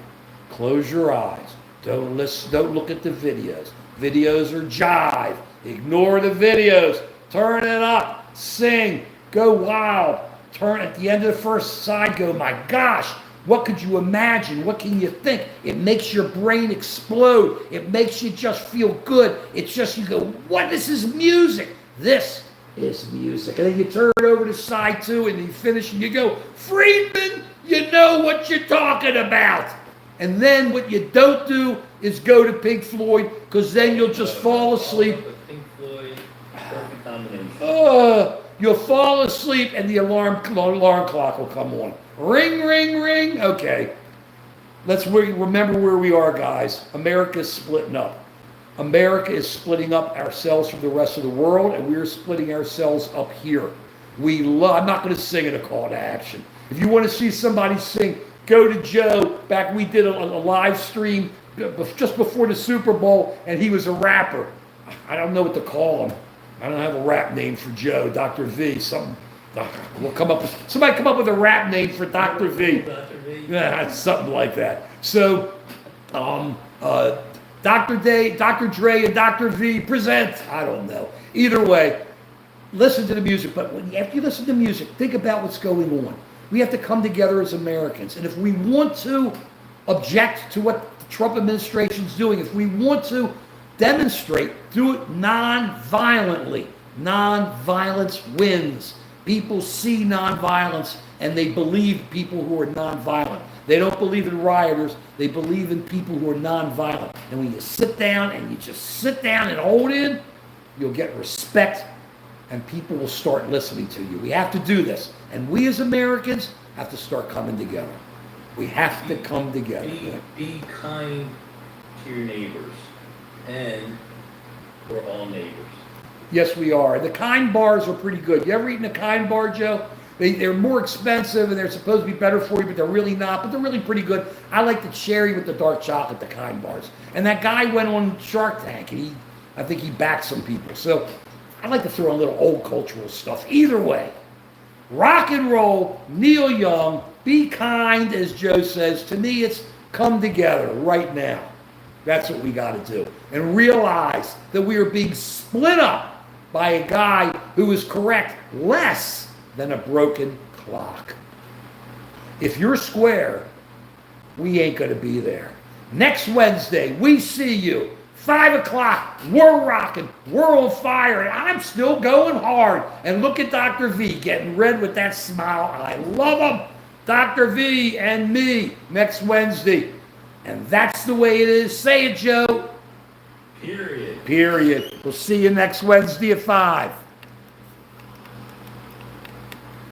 Close your eyes. Don't listen. Don't look at the videos. Videos are jive. Ignore the videos. Turn it up. Sing. Go wild. Turn at the end of the first side. Go, my gosh. What could you imagine? What can you think? It makes your brain explode. It makes you just feel good. It's just, you go, what? This is music. This is music. And then you turn it over to side 2 and you finish and you go, Friedman, you know what you're talking about. And then what you don't do is go to Pink Floyd, because then you'll just fall asleep. Pink Floyd, perfect combination. You'll fall asleep and the alarm clock will come on. Ring, ring, ring. Okay. Let's remember where we are, guys. America's splitting up. America is splitting up ourselves from the rest of the world, and we're splitting ourselves up here. I'm not going to sing in a call to action. If you want to see somebody sing, go to Joe. Back we did a live stream just before the Super Bowl, and he was a rapper. I don't know what to call him. I don't have a rap name for Joe. Dr. V. Something. Somebody come up with a rap name for Dr. V. Dr. V. Yeah, something like that. So, Dr. Dre and Dr. V present. I don't know. Either way, listen to the music. But after you listen to music, think about what's going on. We have to come together as Americans. And if we want to object to what the Trump administration is doing, if we want to demonstrate, do it non-violently. Non-violence wins. People see non-violence and they believe people who are non-violent. They don't believe in rioters. They believe in people who are non-violent. And when you sit down and you just sit down and hold in, you'll get respect and people will start listening to you. We have to do this. And we as Americans have to start coming together. We have to come together. Be kind to your neighbors. And we're all neighbors. Yes, we are. The Kind bars are pretty good. You ever eaten a Kind bar, Joe? They're more expensive and they're supposed to be better for you, but they're really not. But they're really pretty good. I like the cherry with the dark chocolate, the Kind bars. And that guy went on Shark Tank. I think he backed some people. So I like to throw in a little old cultural stuff. Either way, rock and roll, Neil Young, be kind, as Joe says. To me, it's come together right now. That's what we got to do. And realize that we are being split up by a guy who is correct less than a broken clock. If you're square, we ain't going to be there. Next Wednesday, we see you. 5 o'clock, we're rocking, we're on fire, and I'm still going hard. And look at Dr. V getting red with that smile. I love him. Dr. V and me next Wednesday. And that's the way it is. Say it, Joe. Period. Period. We'll see you next Wednesday at 5.